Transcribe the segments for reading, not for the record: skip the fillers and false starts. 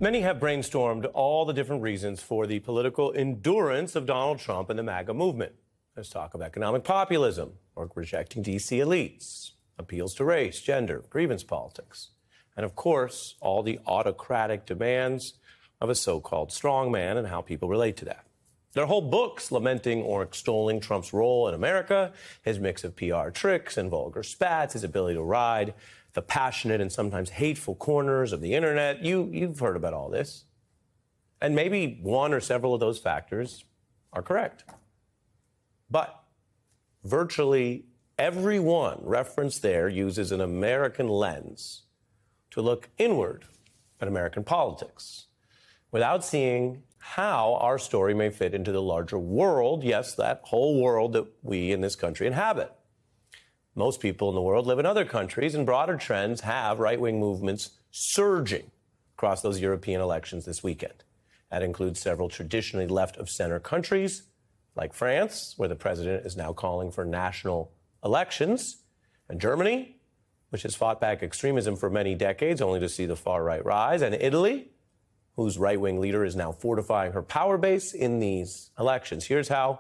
Many have brainstormed all the different reasons for the political endurance of Donald Trump and the MAGA movement. There's talk of economic populism or rejecting D.C. elites, appeals to race, gender, grievance politics, and of course, all the autocratic demands of a so-called strongman and how people relate to that. There are whole books lamenting or extolling Trump's role in America, his mix of PR tricks and vulgar spats, his ability to ride the passionate and sometimes hateful corners of the internet. You've heard about all this. And maybe one or several of those factors are correct. But virtually everyone referenced there uses an American lens to look inward at American politics without seeing how our story may fit into the larger world, yes, that whole world that we in this country inhabit. Most people in the world live in other countries, and broader trends have right-wing movements surging across those European elections this weekend. That includes several traditionally left-of-center countries, like France, where the president is now calling for national elections, and Germany, which has fought back extremism for many decades, only to see the far-right rise, and Italy, whose right-wing leader is now fortifying her power base in these elections. Here's how,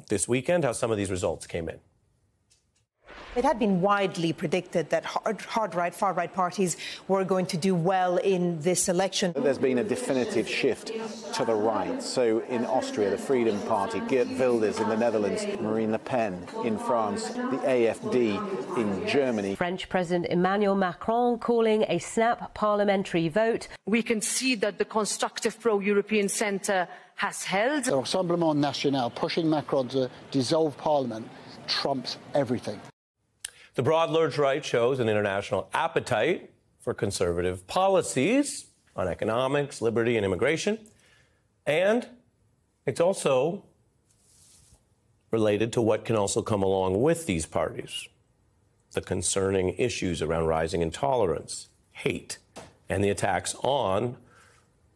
this weekend, how some of these results came in. It had been widely predicted that hard-right, far-right parties were going to do well in this election. There's been a definitive shift to the right. So in Austria, the Freedom Party, Geert Wilders in the Netherlands, Marine Le Pen in France, the AfD in Germany. French President Emmanuel Macron calling a snap parliamentary vote. We can see that the constructive pro-European centre has held. The Rassemblement National pushing Macron to dissolve Parliament trumps everything. The broad lurch right shows an international appetite for conservative policies on economics, liberty, and immigration. And it's also related to what can also come along with these parties. The concerning issues around rising intolerance, hate, and the attacks on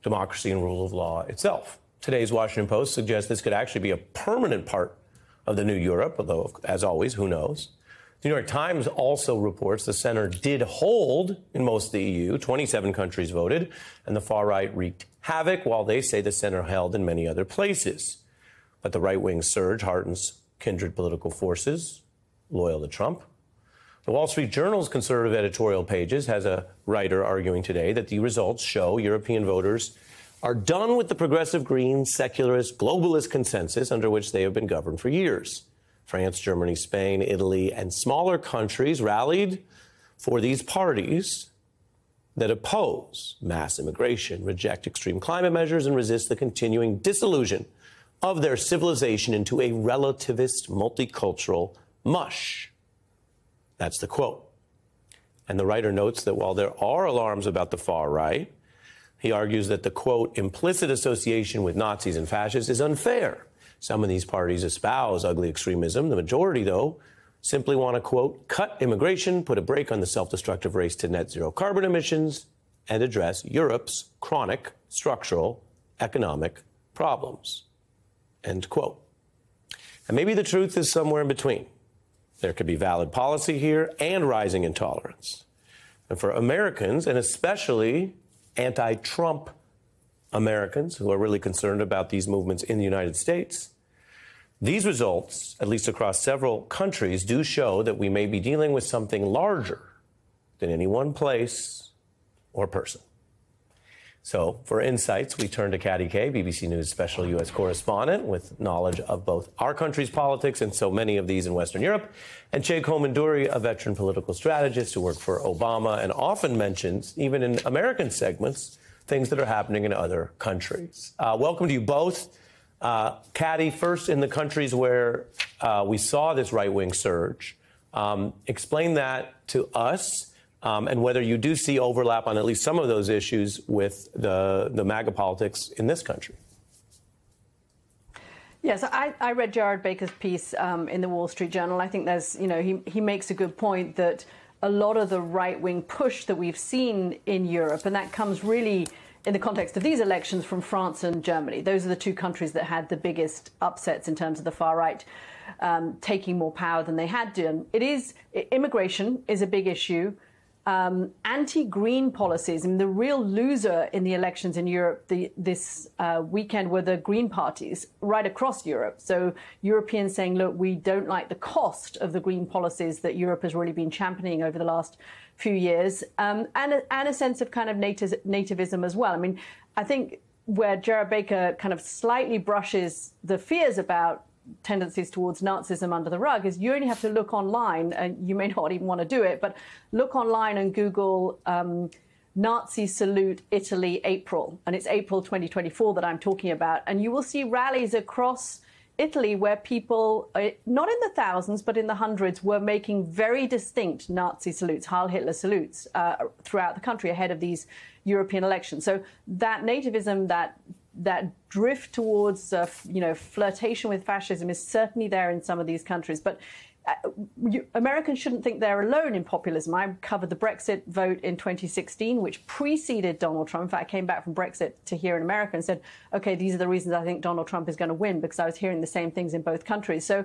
democracy and rule of law itself. Today's Washington Post suggests this could actually be a permanent part of the new Europe, although, as always, who knows? The New York Times also reports the center did hold in most of the EU. 27 countries voted, and the far right wreaked havoc, while they say the center held in many other places. But the right-wing surge heartens kindred political forces loyal to Trump. The Wall Street Journal's conservative editorial pages has a writer arguing today that the results show European voters are done with the progressive green, secularist, globalist consensus under which they have been governed for years. France, Germany, Spain, Italy, and smaller countries rallied for these parties that oppose mass immigration, reject extreme climate measures, and resist the continuing disillusion of their civilization into a relativist, multicultural mush. That's the quote. And the writer notes that while there are alarms about the far right, he argues that the, quote, implicit association with Nazis and fascists is unfair. Some of these parties espouse ugly extremism. The majority, though, simply want to, quote, cut immigration, put a brake on the self-destructive race to net zero carbon emissions, and address Europe's chronic structural economic problems, end quote. And maybe the truth is somewhere in between. There could be valid policy here and rising intolerance. And for Americans, and especially anti-Trump Americans who are really concerned about these movements in the United States, these results, at least across several countries, do show that we may be dealing with something larger than any one place or person. So for insights, we turn to Katty Kay, BBC News special U.S. correspondent with knowledge of both our country's politics and so many of these in Western Europe, and Cheick Homanduri, a veteran political strategist who worked for Obama and often mentions, even in American segments, things that are happening in other countries. Welcome to you both. Katty, first in the countries where we saw this right-wing surge, explain that to us and whether you do see overlap on at least some of those issues with the MAGA politics in this country. Yes, I read Jared Baker's piece in the Wall Street Journal. I think there's, he makes a good point that a lot of the right-wing push that we've seen in Europe, and that comes really in the context of these elections from France and Germany. Those are the two countries that had the biggest upsets in terms of the far right taking more power than they had done. Immigration is a big issue. anti-green policies. And the real loser in the elections in Europe this weekend were the green parties right across Europe. So Europeans saying, look, we don't like the cost of the green policies that Europe has really been championing over the last few years, and a sense of kind of nativism as well. I mean, I think where Gerard Baker kind of slightly brushes the fears about tendencies towards Nazism under the rug is you only have to look online, and you may not even want to do it, but look online and Google Nazi salute Italy April, and it's April 2024 that I'm talking about, and you will see rallies across Italy where people, not in the thousands, but in the hundreds, were making very distinct Nazi salutes, Heil Hitler salutes throughout the country ahead of these European elections. So that nativism, that drift towards, flirtation with fascism is certainly there in some of these countries. But Americans shouldn't think they're alone in populism. I covered the Brexit vote in 2016, which preceded Donald Trump. In fact, I came back from Brexit to here in America and said, OK, these are the reasons I think Donald Trump is going to win, because I was hearing the same things in both countries. So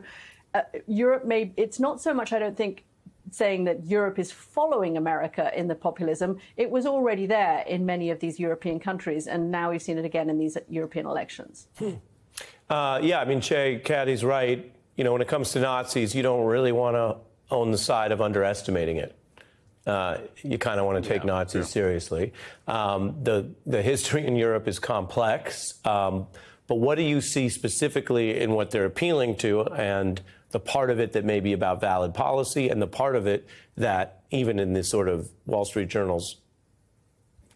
Europe it's not so much, I don't think, saying that Europe is following America in the populism. It was already there in many of these European countries, and now we've seen it again in these European elections. Yeah, I mean, Che, Caddy's right. You know, when it comes to Nazis, you don't really want to own the side of underestimating it. You kind of want to take Nazis seriously. The history in Europe is complex, but what do you see specifically in what they're appealing to, and the part of it that may be about valid policy, and the part of it that, even in this sort of Wall Street Journal's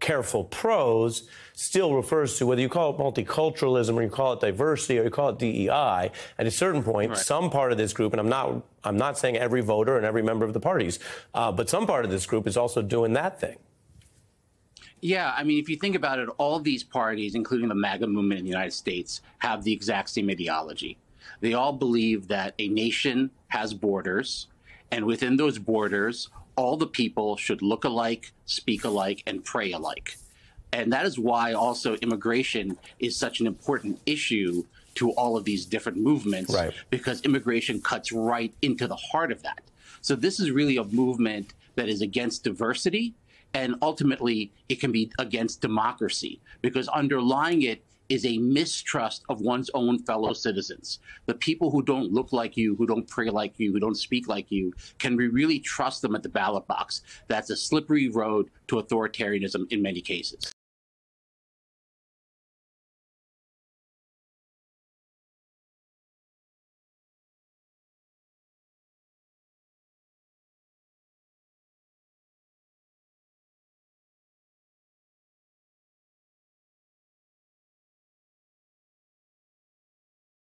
careful prose, still refers to, whether you call it multiculturalism or you call it diversity or you call it DEI, at a certain point, some part of this group, and I'm not saying every voter and every member of the parties, but some part of this group is also doing that thing. Yeah, I mean, if you think about it, all these parties, including the MAGA movement in the United States, have the exact same ideology. They all believe that a nation has borders, and within those borders, all the people should look alike, speak alike, and pray alike. And that is why also immigration is such an important issue to all of these different movements, because immigration cuts right into the heart of that. So this is really a movement that is against diversity, and ultimately it can be against democracy, because underlying it is a mistrust of one's own fellow citizens. The people who don't look like you, who don't pray like you, who don't speak like you, can we really trust them at the ballot box? That's a slippery road to authoritarianism in many cases.